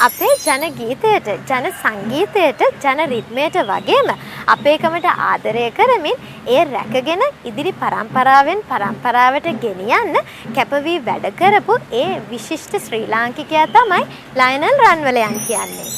අපේ ජන ගීතයට, ජන සංගීතයට, ජන රිද්මයට වගේම අපේකමට ආදරය කරමින් ඒ රැකගෙන ඉදිරි පරම්පරාවෙන් පරම්පරාවට ගෙනියන්න කැපවී වැඩ කරපු ඒ විශිෂ්ට ශ්‍රී ලාංකිකයා තමයි ලයනල් රන්වලයන් කියන්නේ.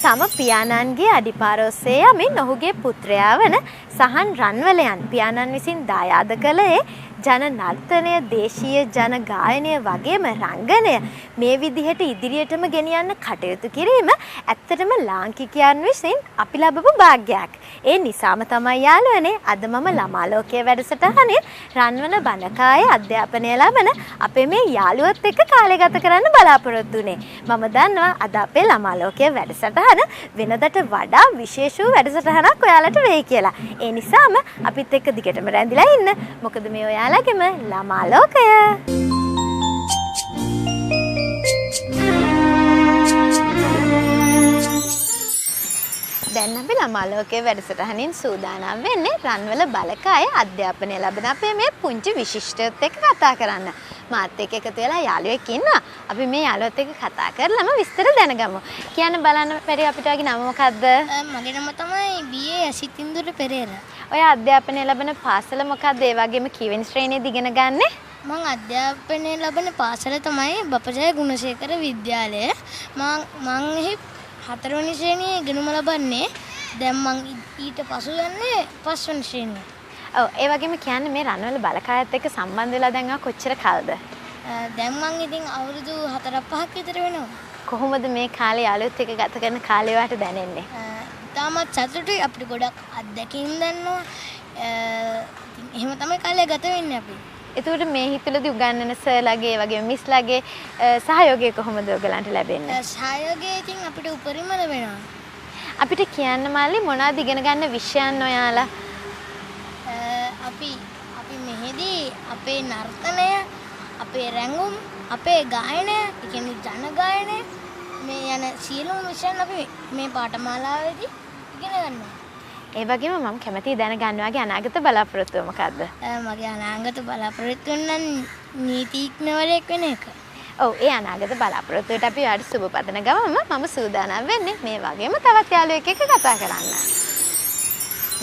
තම පියාණන්ගේ අඩිපාර ඔස්සේ යමින් ඔහුගේ පුත්‍රයා වන සහන් රන්වලයන් පියාණන් විසින් දායාද කළේ ජන නර්තනය, දේශීය ජන ගායනය වගේම රංගනය මේ විදිහට ඉදිරියටම ගෙනියන්න කටයුතු කිරීම ඇත්තටම ලාංකිකයන් විසින් අපි ලබපු භාග්‍යයක්. ඒ නිසාම තමයි යාළුවනේ අද මම ළමා ලෝකයේ වැඩසටහනේ රන්වන බණකායේ අධ්‍යාපනය ලබන අපේ මේ යාළුවොත් එක්ක කාලය ගත කරන්න බලාපොරොත්තු වෙන්නේ. මම දන්නවා අද අපේ ළමා ලෝකයේ වැඩසටහන වෙනදට වඩා විශේෂ වූ වැඩසටහනක් ඔයාලට වෙයි කියලා. ඒ නිසාම අපිත් එක්ක දිගටම රැඳිලා ඉන්න. මොකද මේ ඔයාලගේම ළමා ලෝකය. දැන් අපි ළමා ලෝකයේ වැඩසටහනින් සූදානම් වෙන්නේ රන්වල බලකායේ අධ්‍යාපනය ලැබෙන අපේ මේ පුංචි විශිෂ්ටයොත් එක්ක කතා කරන්න. මාත් එක්ක එකතු වෙලා යාළුවෙක් ඉන්නවා. අපි මේ යාළුවත් එක්ක කතා කරලාම විස්තර දැනගමු. කියන්න බලන්න පෙරේ අපිට වගේ නම මොකද්ද? මගේ නම තමයි BA සිතින්දුර පෙරේරා. ඔය අධ්‍යාපනය ලැබෙන පාසල මොකද්ද? ඒ වගේම කීවෙනි ශ්‍රේණියේදී ඉගෙන ගන්නෙ? මම අධ්‍යාපනය ලැබෙන පාසල තමයි බපජය ගුණසේකර විද්‍යාලය. මම එහි 4 වෙනි ශ්‍රේණියේ ඉගෙනුම ලබන්නේ. දැන් මම ඊට පසු යන්නේ 5 වෙනි ශ්‍රේණියට. ඔව් ඒ වගේම කියන්නේ මේ රන්වල බලකායත් එක්ක සම්බන්ධ වෙලා දැන් කොච්චර කාලද? දැන් මම ඉතින් අවුරුදු 4-5ක් විතර වෙනවා. කොහොමද මේ කාලේ යාළුවොත් එක්ක ගත කරන කාලේ වාට දැනෙන්නේ? තාමත් සතුටුයි. අපිට ගොඩක් අත්දැකීම් දන්නවා. එහෙම තමයි කාලය ගත වෙන්නේ අපි. එතකොට මේ හිතුලදී උගන්වන සර්ලාගේ වගේම මිස්ලාගේ සහයෝගය කොහොමද ඔයගලන්ට ලැබෙන්නේ? සහයෝගය ඉතින් අපිට උපරිම ලැබෙනවා. අපිට කියන්න මල්ලි මොනවද ඉගෙන ගන්න විෂයන් ඔයාලා? අපි මෙහෙදී අපේ නර්තනය, අපේ රැඟුම්, අපේ ගායනය, ඒ කියන්නේ ජන ගායනය මේ යන සියලුම විෂයන් අපි මේ පාඨමාලාවේදී ඉගෙන ගන්නවා. ඒ වගේම මම කැමතියි දැනගන්න වගේ අනාගත බලාපොරොත්තුව මොකද්ද? මගේ අනාගත බලාපොරොත්තුව නම් නීතිඥවරයෙක් වෙන එක. ඔව් ඒ අනාගත බලාපොරොත්තුවට අපි යාට සුබ පතන ගමම මම සූදානම් වෙන්නේ මේ වගේම තවත් යාළුවෙක් එක්ක කතා කරන්න.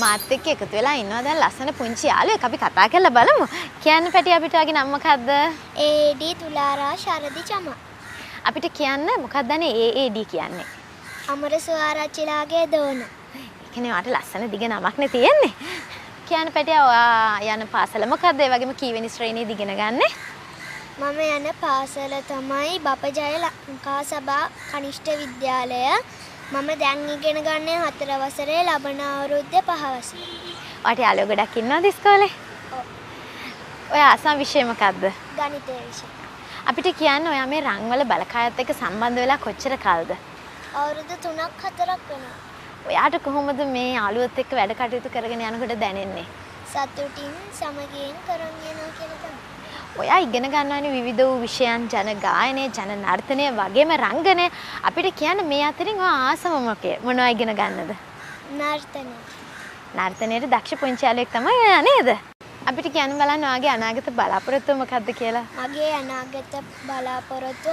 මාත් එක්ක එකතු වෙලා ඉන්නවා දැන් ලස්සන පුංචි යාළුවෙක්. අපි කතා කරලා බලමු. කියන්න පැටි අපිට වගේ නම මොකද්ද? AD තුලාරා ශරදි චම. අපිට කියන්න මොකක්ද අනේ AAD කියන්නේ? අමරසුආරච්චිලාගේ දෝන. ඒ කියන්නේ වාට ලස්සන දිග නමක් නේ තියෙන්නේ. කියන්න පැටි ඔයා යන පාසල මොකද්ද? ඒ වගේම කීවෙනි ශ්‍රේණියේදී ඉගෙන ගන්නෙ? මම යන පාසල තමයි බපජය ලංකා සභා කනිෂ්ඨ විද්‍යාලය. මම දැන් ඉගෙන ගන්නේ 4 වසරේ ලබන අවුරුද්දේ 5 වසරේ. ඔයාට යාළුවෝ ගොඩක් ඉන්නවද ඉස්කෝලේ? ඔව්. ඔයා ආසම විෂය මොකද්ද? ගණිතය විෂය. අපිට කියන්න ඔයා මේ රන්වල බලකායත් එක්ක සම්බන්ධ වෙලා කොච්චර කාලද? අවුරුදු 3-4ක් වෙනවා. ඔයාට කොහොමද මේ යාළුවොත් එක්ක වැඩ කටයුතු කරගෙන යනකොට දැනෙන්නේ? සතුටින් සමගියෙන් කරන් යනවා කියලා තමයි. ඔයා ඉගෙන ගන්නවානේ විවිධ වූ විෂයන්, ජන ගායනය, ජන නර්තනය වගේම රංගනය. අපිට කියන්න මේ අතරින් ඔයා ආසම මොනවා ඉගෙන ගන්නද? නර්තනය. නර්තනයේ දක්ෂ පුංචි යාළුවෙක් තමයි ඔයා නේද? අපිට කියන්න බලන්න ඔයාගේ අනාගත බලාපොරොත්තුව මොකක්ද කියලා. මගේ අනාගත බලාපොරොත්තුව